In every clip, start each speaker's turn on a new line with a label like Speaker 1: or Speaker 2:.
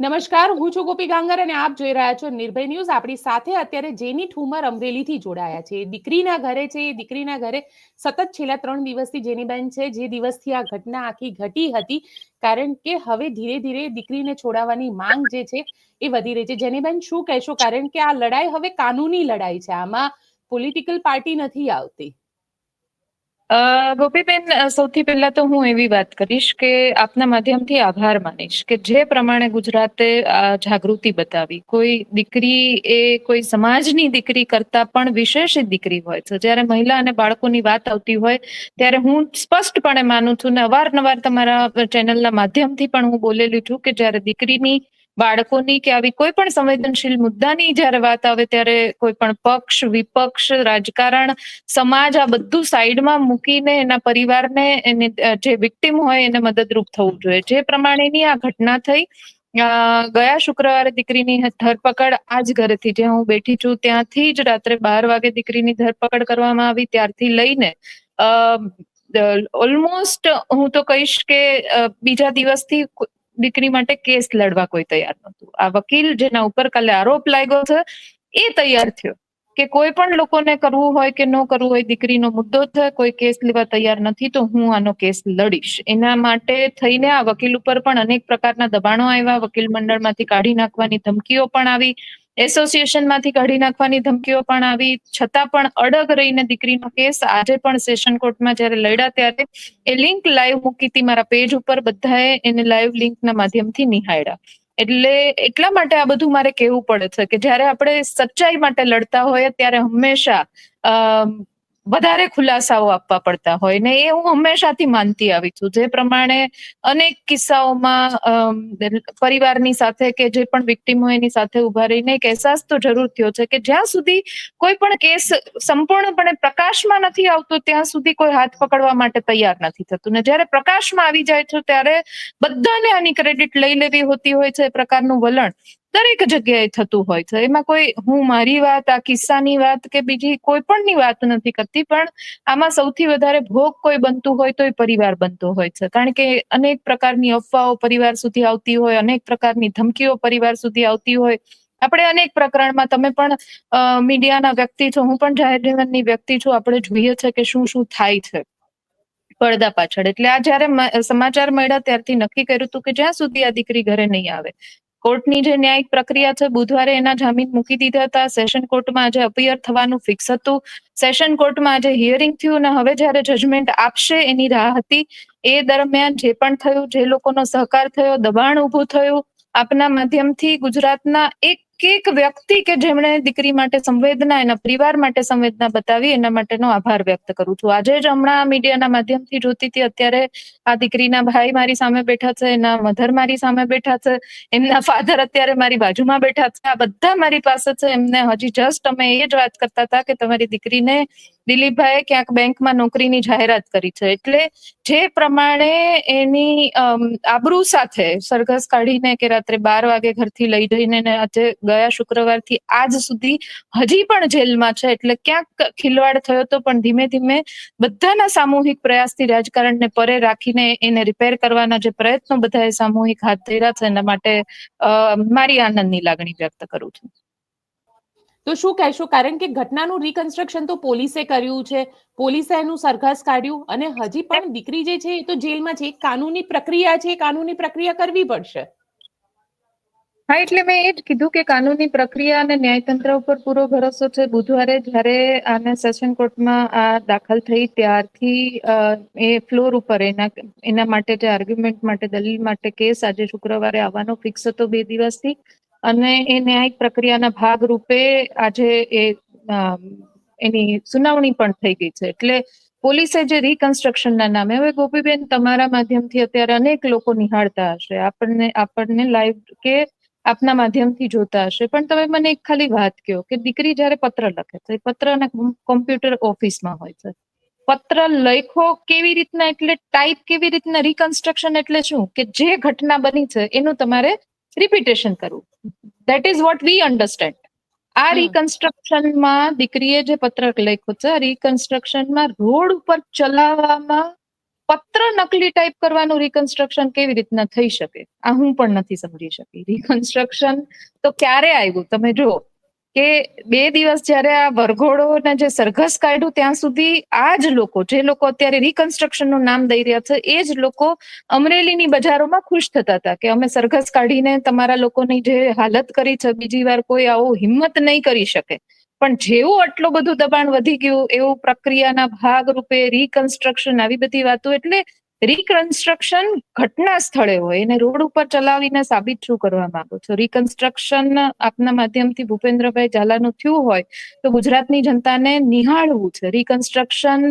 Speaker 1: નમસ્કાર, હું છું ગોપી ગાંગર અને આપ જોઈ રહ્યા છો નિર્ભય ન્યૂઝ. આપણી સાથે અત્યારે જેની ઠુમર અમરેલીથી જોડાયા છે. દીકરીના ઘરે છે. દીકરીના ઘરે સતત છેલ્લા 3 દિવસથી જેનીબેન છે, જે દિવસથી આ ઘટના આખી ઘટી હતી, કારણ કે હવે ધીરે ધીરે દીકરીને છોડાવવાની માંગ જે છે એ વધી રહી છે. જેનીબેન, શું કહેશો? કારણ કે આ લડાઈ હવે કાનૂની લડાઈ છે, આમાં પોલિટિકલ પાર્ટી નથી આવતી.
Speaker 2: ગોપીબેન, સૌથી પહેલા તો હું એવી વાત કરીશ કે આપના માધ્યમથી આભાર માનીશ કે જે પ્રમાણે ગુજરાતે જાગૃતિ બતાવી. કોઈ દીકરી એ કોઈ સમાજની દીકરી કરતા પણ વિશેષ દીકરી હોય છે. જ્યારે મહિલા અને બાળકોની વાત આવતી હોય ત્યારે હું સ્પષ્ટપણે માનું છું ને અવારનવાર તમારા ચેનલના માધ્યમથી પણ હું બોલેલી છું કે જ્યારે દીકરીની, બાળકોની કે આવી કોઈ પણ સંવેદનશીલ મુદ્દાની જ્યારે વાત આવે ત્યારે કોઈ પણ પક્ષ, વિપક્ષ, રાજકારણ, સમાજ આ બધું સાઈડમાં મૂકીને એના પરિવારને, એને જે વિક્ટિમ હોય એને મદદરૂપ થવું જોઈએ. જે પ્રમાણેની આ ઘટના થઈ, ગયા શુક્રવારે દીકરીની ધરપકડ આ જ ઘરેથી, જ્યાં હું બેઠી છું ત્યાંથી જ રાત્રે 12 વાગે દીકરીની ધરપકડ કરવામાં આવી. ત્યારથી લઈને ઓલમોસ્ટ હું તો કહીશ કે બીજા દિવસથી દીકરી માટે કેસ લડવા કોઈ તૈયાર નહોતું. આ વકીલ જેના ઉપર કાલે આરોપ લાગ્યો છે એ તૈયાર થયો કે કોઈ પણ લોકોને કરવું હોય કે ન કરવું હોય, દીકરીનો મુદ્દો છે, કોઈ કેસ લેવા તૈયાર નથી તો હું આનો કેસ લડીશ. એના માટે થઈને આ વકીલ ઉપર પણ અનેક પ્રકારના દબાણો આવ્યા. વકીલ મંડળમાંથી કાઢી નાખવાની ધમકીઓ પણ આવી, એસોસિએશનમાંથી કાઢી નાખવાની ધમકીઓ પણ આવી. છતાં પણ અડગ રહીને દીકરીનો કેસ આજે પણ સેશન કોર્ટમાં જ્યારે લડ્યા ત્યારે એ લિંક લાઈવ મૂકી હતી મારા પેજ ઉપર. બધાએ એને લાઈવ લિંકના માધ્યમથી નિહાળ્યા. એટલે એટલા માટે આ બધું મારે કહેવું પડે છે કે જ્યારે આપણે સચ્ચાઈ માટે લડતા હોઈએ ત્યારે હંમેશા વધારે ખુલાસાઓ આપવા પડતા હોય ને એ હું હંમેશાથી માનતી આવી છું. જે પ્રમાણે અનેક કિસ્સાઓમાં પરિવારની સાથે કે જે પણ વિક્ટિમ હોય એની સાથે ઉભા રહીને એક અહેસાસ તો જરૂર થયો છે કે જ્યાં સુધી કોઈ પણ કેસ સંપૂર્ણપણે પ્રકાશમાં નથી આવતો ત્યાં સુધી કોઈ હાથ પકડવા માટે તૈયાર નથી થતું. ને જ્યારે પ્રકાશમાં આવી જાય છે ત્યારે બધાને આની ક્રેડિટ લઈ લેવી હોતી હોય છે. એ પ્રકારનું વલણ દરેક જગ્યાએ થતું હોય છે. એમાં કોઈ હું મારી વાત, આ કિસ્સાની વાત કે બીજી કોઈ પણની વાત નથી કરતી, પણ આમાં સૌથી વધારે ભોગ કોઈ બનતું હોય તો એ પરિવાર બનતો હોય છે. કારણ કે અનેક પ્રકારની અફવાઓ પરિવાર સુધી આવતી હોય, અનેક પ્રકારની ધમકીઓ પરિવાર સુધી આવતી હોય. આપણે અનેક પ્રકરણમાં, તમે પણ મીડિયાના વ્યક્તિ છો, હું પણ જાહેર જીવનની વ્યક્તિ છું, આપણે જોઈએ છે કે શું શું થાય છે પડદા પાછળ. એટલે આ જયારે સમાચાર મળ્યા ત્યારથી નક્કી કર્યું હતું કે જ્યાં સુધી આ દીકરી ઘરે નહીં આવે, કોર્ટની જે ન્યાયિક પ્રક્રિયા છે, બુધવારે એના જામીન મૂકી દીધા હતા. સેશન કોર્ટમાં આજે અપિયર થવાનું ફિક્સ હતું. સેશન કોર્ટમાં આજે હિયરિંગ થયું અને હવે જયારે જજમેન્ટ આપશે એની રાહ હતી. એ દરમિયાન જે પણ થયું, જે લોકોનો સહકાર થયો, દબાણ ઊભું થયું, આપના માધ્યમથી ગુજરાતના એક વ્યક્તિ કે જેમણે દીકરી માટે સંવેદના, એના પરિવાર માટે સંવેદના બતાવી, એના માટેનો આભાર વ્યક્ત કરું છું. આજે જ હમણાં મીડિયાના માધ્યમથી જોતી હતી, અત્યારે આ દીકરીના ભાઈ મારી સામે બેઠા છે, એના મધર મારી સામે બેઠા છે, એમના ફાધર અત્યારે મારી બાજુમાં બેઠા છે. આ બધા મારી પાસે છે. એમને હજી જસ્ટ અમે એ જ વાત કરતા હતા કે તમારી દીકરીને દિલીપભાઈએ ક્યાંક બેંકમાં નોકરીની જાહેરાત કરી છે. એટલે જે પ્રમાણે એની આબરૂ સાથે સરઘસ કાઢીને કે રાત્રે 12 વાગે ઘરથી લઈ જઈને આજે ગયા શુક્રવારથી આજ સુધી હજી પણ જેલમાં છે. એટલે ક્યાંક ખિલવાડ થયો તો પણ ધીમે ધીમે બધાના સામૂહિક પ્રયાસથી રાજકારણને પરે રાખીને એને રિપેર કરવાના જે પ્રયત્નો બધાએ સામૂહિક હાથ ધર્યા છે, એના માટે મારી આનંદની લાગણી વ્યક્ત કરું છું.
Speaker 1: તો શું કહેશો? કારણ કે ઘટનાનું રિકન્સ્ટ્રક્શન તો પોલીસે કર્યું છે, પોલીસે એનું સરઘસ કાઢ્યું અને હજી પણ દીકરી જે છે એ તો જેલમાં છે. કાનૂની પ્રક્રિયા છે, કાનૂની પ્રક્રિયા કરવી પડશે.
Speaker 2: હા, એટલે મેં એ જ કીધું કે કાનૂની પ્રક્રિયા અને ન્યાયતંત્ર ઉપર પૂરો ભરોસો છે. બુધવારે જ્યારે આને સેશન કોર્ટમાં આ દાખલ થઈ ત્યારથી એ ફ્લોર ઉપર એના માટે જે આર્ગ્યુમેન્ટ માટે, દલીલ માટે કેસ આજે શુક્રવારે આવવાનો ફિક્સ હતો 2 દિવસથી. અને એ ન્યાયિક પ્રક્રિયાના ભાગ રૂપે આજે એની સુનાવણી પણ થઈ ગઈ છે. એટલે પોલીસે જે રિકન્સ્ટ્રક્શનના નામે, હવે ગોપીબેન તમારા માધ્યમથી અત્યારે અનેક લોકો નિહાળતા હશે, આપણને લાઈવ કે આપના માધ્યમથી જોતા હશે, પણ તમે મને એક ખાલી વાત કહો કે દીકરી જયારે પત્ર લખે છે, પત્ર અને કોમ્પ્યુટર ઓફિસમાં હોય છે, પત્ર લખો કેવી રીતના, એટલે ટાઈપ કેવી રીતના, રિકન્સ્ટ્રક્શન એટલે શું કે જે ઘટના બની છે એનું તમારે રિપીટેશન કરવું. That is what we understand. આ રિકન્સ્ટ્રક્શનમાં દીકરીએ જે પત્ર લખ્યો છે, રિકન્સ્ટ્રક્શનમાં રોડ ઉપર ચલાવવામાં પત્ર નકલી ટાઈપ કરવાનું રિકન્સ્ટ્રક્શન કેવી રીતના થઈ શકે? આ હું પણ નથી સમજી શકી. રિકન્સ્ટ્રક્શન તો ક્યારે આવ્યું? તમે જુઓ કે 2 દિવસ જ્યારે આ વરઘોડોને જે સરઘસ કાઢ્યું ત્યાં સુધી આ જ લોકો, જે લોકો અત્યારે રિકન્સ્ટ્રક્શનનું નામ દઈ રહ્યા છે, એ જ લોકો અમરેલીની બજારોમાં ખુશ થતા હતા કે અમે સરઘસ કાઢીને તમારા લોકોની જે હાલત કરી છે, બીજી વાર કોઈ આવો હિંમત નહીં કરી શકે. પણ જેવું આટલું બધું દબાણ વધી ગયું, એવું પ્રક્રિયાના ભાગરૂપે રિકન્સ્ટ્રક્શન, આવી બધી વાતો. એટલે રિકન્સ્ટ્રક્શન ઘટના સ્થળે હોય, એને રોડ ઉપર ચલાવીને સાબિત શું કરવા માંગો છો? રિકન્સ્ટ્રક્શન આપના માધ્યમથી ભૂપેન્દ્રભાઈ ઝાલાનું થયું હોય તો ગુજરાતની જનતાને નિહાળવું છે. રિકન્સ્ટ્રક્શન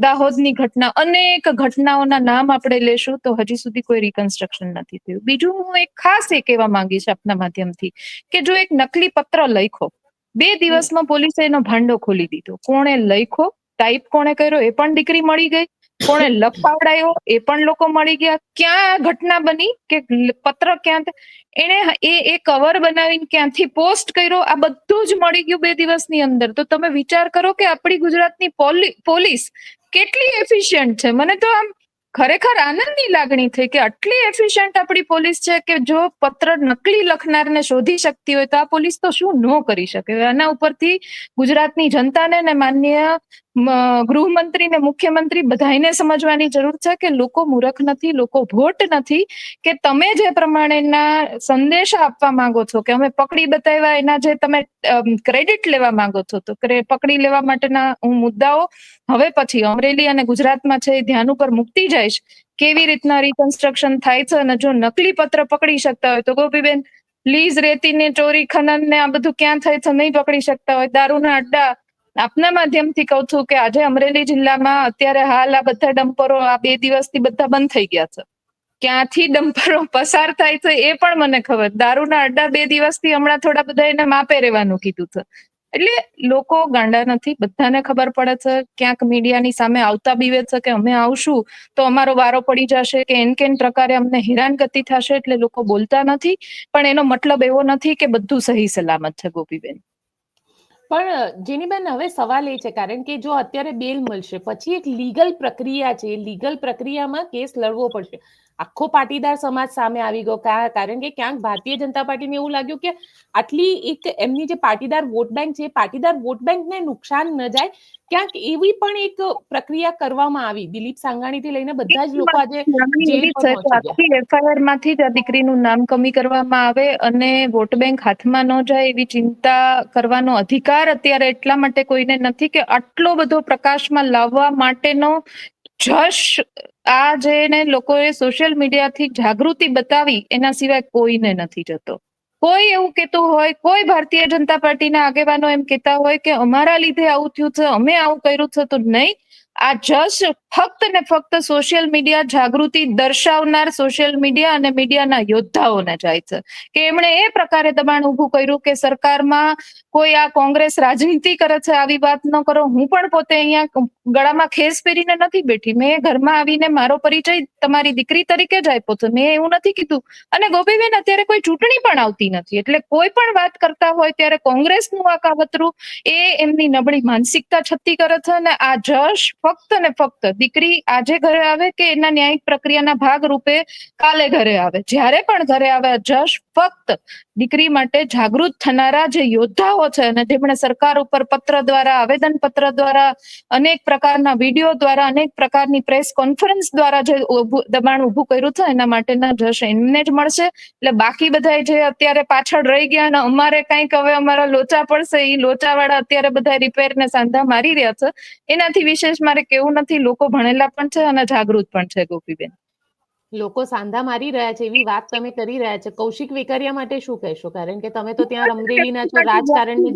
Speaker 2: દાહોદની ઘટના, અનેક ઘટનાઓના નામ આપણે લેશું તો હજી સુધી કોઈ રિકન્સ્ટ્રક્શન નથી થયું. બીજું હું એક ખાસ એ કહેવા માંગીશ આપના માધ્યમથી કે જો એક નકલી પત્ર લખ્યો, 2 દિવસમાં પોલીસે એનો ભાંડો ખોલી દીધો. કોણે લખ્યો, ટાઈપ કોણે કર્યો એ પણ દીકરી મળી ગઈ, કોણે લખાવડાયો એ પણ લોકો મળી ગયા. ક્યાં ઘટના બની કે પત્ર ક્યાં એને એ કવર બનાવીને ક્યાંથી પોસ્ટ કર્યો, આ બધું જ મળી ગયું 2 દિવસની અંદર. તો તમે વિચાર કરો કે આપણી ગુજરાતની પોલીસ કેટલી એફિશિયન્ટ છે. મને તો આમ ખરેખર આનંદની લાગણી થઈ કે આટલી એફિશિયન્ટ આપણી પોલીસ છે કે જો પત્ર નકલી લખનારને શોધી શકતી હોય તો આ પોલીસ તો શું ન કરી શકે. આના ઉપરથી ગુજરાતની જનતાને ને માનનીય ગૃહમંત્રી ને મુખ્યમંત્રી બધાને સમજવાની જરૂર છે કે લોકો મૂર્ખ નથી, લોકો ભોટ નથી કે તમે જે પ્રમાણેના સંદેશા આપવા માંગો છો કે અમે પકડી બતાવ્યા, એના જે તમે ક્રેડિટ લેવા માંગો છો, તો પકડી લેવા માટેના હું મુદ્દાઓ હવે પછી અમરેલી અને ગુજરાતમાં છે એ ધ્યાન ઉપર મૂકતી જઈશ. કેવી રીતના રિકન્સ્ટ્રક્શન થાય છે, અને જો નકલી પત્ર પકડી શકતા હોય તો ગોપીબેન લીઝ, રેતીને ચોરી, ખનન ને આ બધું ક્યાં થાય છે નહીં પકડી શકતા હોય, દારૂના અડ્ડા. આપના માધ્યમથી કહું છું કે આજે અમરેલી જિલ્લામાં અત્યારે હાલ આ બધા ડમ્પરો આ 2 દિવસથી બધા બંધ થઈ ગયા છે. ક્યાંથી ડમ્પરો પસાર થાય છે એ પણ મને ખબર. દારૂના અડ્ડા 2 દિવસથી હમણાં થોડા બધા એને માપે રહેવાનું કીધું છે. એટલે લોકો ગાંડા નથી, બધાને ખબર પડે છે. ક્યાંક મીડિયાની સામે આવતા બીવે છે કે અમે આવશું તો અમારો વારો પડી જશે કે એન પ્રકારે અમને હેરાનગતિ થશે, એટલે લોકો બોલતા નથી. પણ એનો મતલબ એવો નથી કે બધું સહી સલામત છે ગોપીબેન.
Speaker 1: પણ જેનીબેન, હવે સવાલ એ છે, કારણ કે જો અત્યારે બેલ મળશે પછી એક લીગલ પ્રક્રિયા છે, લીગલ પ્રક્રિયામાં કેસ લડવો પડશે. આખો પાટીદાર સમાજ સામે આવી ગયો, કારણ કે ક્યાંક ભારતીય જનતા પાર્ટીને એવું લાગ્યું કે આટલી એક એમની જે પાટીદાર વોટ બેંક છે, પાટીદાર વોટ બેંકને નુકસાન ન જાય, ક્યાંક એવી પણ એક પ્રક્રિયા કરવામાં આવી. દિલીપ સાંઘાણીથી લઈને બધા જ લોકો આજે જેલ પર પહોંચી ગયા.
Speaker 2: એફઆઈઆર માંથી જ આ દીકરીનું નામ કમી કરવામાં આવે અને વોટ બેંક હાથમાં ન જાય એવી ચિંતા કરવાનો અધિકાર અત્યારે એટલા માટે કોઈને નથી કે આટલો બધો પ્રકાશમાં લાવવા માટેનો જશ આ જેને લોકોએ સોશિયલ મીડિયાથી જાગૃતિ બતાવી એના સિવાય કોઈને નથી જતો. કોઈ એવું કહેતું હોય, કોઈ ભારતીય જનતા પાર્ટીના આગેવાનો એમ કહેતા હોય કે અમારા લીધે આવું થયું છે, અમે આવું કર્યું છે, તો નહીં. આ જશ ફક્ત ને ફક્ત સોશિયલ મીડિયા જાગૃતિ દર્શાવનાર સોશિયલ મીડિયા અને મીડિયાના યોદ્ધાઓને જાય છે કે એમણે એ પ્રકારે દબાણ ઊભું કર્યું કે સરકારમાં કોઈ આ કોંગ્રેસ રાજનીતિ કરે છે, આવી વાત ન કરો. હું પણ પોતે અહીંયા ગળામાં ખેસ પહેરીને નથી બેઠી. મેં ઘરમાં આવીને મારો પરિચય તમારી દીકરી તરીકે જ આપ્યો છે. મેં એવું નથી કીધું. અને ગોપીબેન, અત્યારે કોઈ ચૂંટણી પણ આવતી નથી, એટલે કોઈ પણ વાત કરતા હોય ત્યારે કોંગ્રેસનું આ કાવતરું એ એમની નબળી માનસિકતા છતી કરે છે. અને આ જશ ફક્ત ને ફક્ત દીકરી આજે ઘરે આવે કે એના ન્યાયિક પ્રક્રિયાના ભાગ રૂપે કાલે ઘરે આવે, જ્યારે પણ ઘરે આવે, જશ ફક્ત દીકરી માટે જાગૃત થનારા જે યોદ્ધાઓ છે અને જેમણે સરકાર ઉપર પત્ર દ્વારા, આવેદન પત્ર દ્વારા, અનેક પ્રકારના વિડીયો દ્વારા, અનેક પ્રકારની પ્રેસ કોન્ફરન્સ દ્વારા જે દબાણ ઊભું કર્યું છે એના માટેના જશ એમને જ મળશે. એટલે બાકી બધા જે અત્યારે પાછળ રહી ગયા અને અમારે કંઈક હવે અમારા લોચા પડશે, એ લોચાવાળા અત્યારે બધા રિપેર ને સાંધા મારી રહ્યા છે, એનાથી વિશેષ મારે કેવું નથી. લોકો ભણેલા પણ છે અને જાગૃત પણ છે ગોપીબેન.
Speaker 1: લોકો સાંધા મારી રહ્યા છે એવી વાત તમે કરી રહ્યા છો. કૌશિક વેકરિયા માટે શું કહેશો? કારણ કે તમે તો ત્યાં અમરેલીના છો, રાજકારણની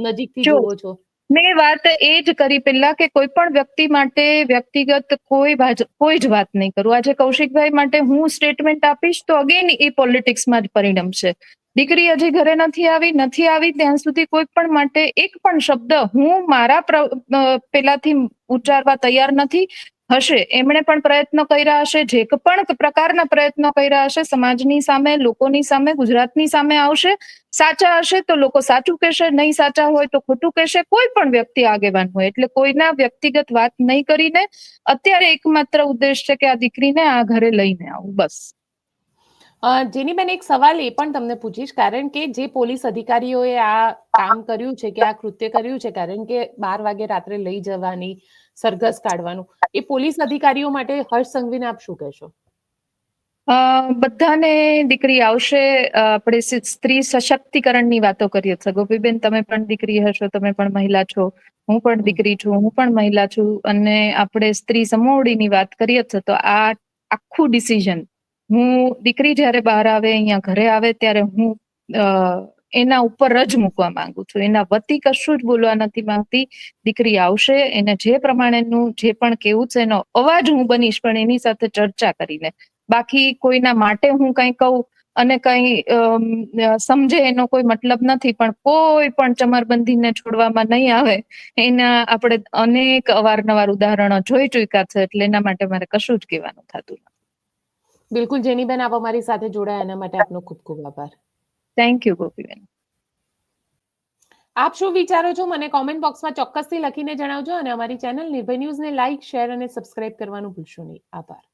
Speaker 1: નજીકથી જુઓ છો.
Speaker 2: મેં વાત એ જ કરી પેલા કે કોઈ પણ વ્યક્તિ માટે વ્યક્તિગત કોઈ જ વાત નહીં કરું. આજે કૌશિકભાઈ માટે હું સ્ટેટમેન્ટ આપીશ તો અગેન એ પોલિટિક્સમાં જ પરિણમશે. દીકરી હજી ઘરે નથી આવી ત્યાં સુધી કોઈ પણ માટે એક પણ શબ્દ હું મારા પેલાથી ઉચ્ચારવા તૈયાર નથી. હશે એમણે પણ પ્રયત્નો કર્યા હશે, જે પણ પ્રકારના પ્રયત્નો કર્યા હશે સમાજની સામે, લોકોની સામે, ગુજરાતની સામે આવશે. સાચા હશે તો લોકો સાચું કહેશે, નહીં સાચા હોય તો ખોટું કહેશે. કોઈ પણ વ્યક્તિ આગેવાન હોય એટલે કોઈના વ્યક્તિગત વાત નહીં કરીને અત્યારે એકમાત્ર ઉદ્દેશ છે કે આ દીકરીને આ ઘરે લઈને આવું, બસ.
Speaker 1: જેનીબેન, એક સવાલ એ પણ તમને પૂછીશ, કારણ કે જે પોલીસ અધિકારીઓએ આ કામ કર્યું છે કે આ કૃત્ય કર્યું છે, કારણ કે 12 વાગે રાત્રે લઈ જવાની, સરઘસ કાઢવાનું, એ પોલીસ અધિકારીઓ માટે હર્ષ સંઘવીને આપ શું કહેશો?
Speaker 2: બધાને દીકરી આવશે. આપણે સ્ત્રી સશક્તિકરણની વાતો કરીએ છીએ. ગોપીબેન, તમે પણ દીકરી હશો, તમે પણ મહિલા છો, હું પણ દીકરી છું, હું પણ મહિલા છું, અને આપણે સ્ત્રી સમોવડીની વાત કરીએ છીએ તો આ આખું ડિસિઝન હું દીકરી જ્યારે બહાર આવે, અહીંયા ઘરે આવે ત્યારે હું એના ઉપર જ મૂકવા માંગુ છું. એના વતી કશું જ બોલવા નથી માંગતી. દીકરી આવશે, એને જે પ્રમાણેનું જે પણ કેવું છે એનો અવાજ હું બનીશ, પણ એની સાથે ચર્ચા કરીને. બાકી કોઈના માટે હું કંઈ કહું અને કંઈ સમજે એનો કોઈ મતલબ નથી, પણ કોઈ પણ ચમરબંધીને છોડવામાં નહીં આવે. એના આપણે અનેક અવારનવાર ઉદાહરણો જોઈ ચૂક્યા છે, એટલે એના માટે મારે કશું જ કહેવાનું થતું નથી.
Speaker 1: બિલકુલ જેનીબેન, આપ અમારી સાથે જોડાયા એના માટે આપનો ખૂબ ખૂબ આભાર.
Speaker 2: Thank you Gopiben.
Speaker 1: આપ શું વિચારો છો મને કોમેન્ટ બોક્સમાં ચોક્કસથી લખીને જણાવજો, અને અમારી ચેનલ નિર્ભય ન્યૂઝને લાઇક, શેર અને સબસ્ક્રાઇબ કરવાનું ભૂલશો નહીં. આભાર.